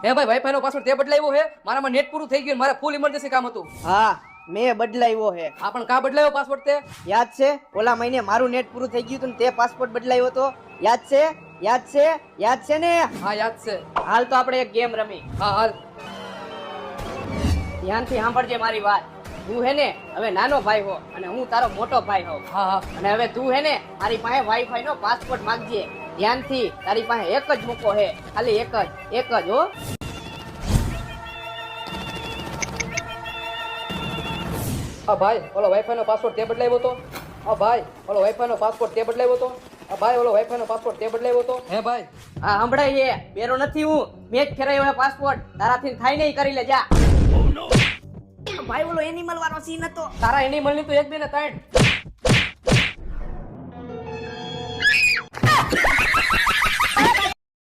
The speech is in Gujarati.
હે ભાઈ વાઈફાઈ નો પાસવર્ડ તે બદલાવ્યો હે? મારામાં નેટ પૂરું થઈ ગયું, મારે ફૂલ ઇમરજન્સી કામ હતું. હા મેં બદલાવ્યો હે. આ પણ કા બદલાવ્યો પાસવર્ડ તે? યાદ છે ઓલા મહિને મારું નેટ પૂરું થઈ ગયું હતું ને તે પાસપોર્ટ બદલાવ્યો હતો? યાદ છે? યાદ છે? યાદ છે ને? હા યાદ છે. હાલ તો આપણે એક ગેમ રમી. હા હાલ. ધ્યાનથી સાંભળજે મારી વાત. તું હે ને હવે નાનો ભાઈ હો અને હું તારો મોટો ભાઈ હોઉં. હા હા. અને હવે તું હે ને મારી પાસે વાઈફાઈ નો પાસપોર્ટ માંગજે. ધ્યાનથી, તારી પાસે એક જ મૂકો હે, ખાલી એક જ હો. હા ભાઈ ઓલો વાઈફાઈ નો પાસવર્ડ તે બદલાવ્યો તો? હા ભાઈ ઓલો વાઈફાઈ નો પાસવર્ડ તે બદલાવ્યો તો? હા ભાઈ ઓલો વાઈફાઈ નો પાસવર્ડ તે બદલાવ્યો તો? હે ભાઈ હા સંભળાય એ બેરો નથી હું, મેં જ ફેરાયો હે પાસપોર્ટ. તારાથી થાય નહીં, કરી લે જા. ભાઈ ઓલો એનિમલ વાળો સીન હતો. તારા એનિમલ ની તો એક બે ને ત્રણ.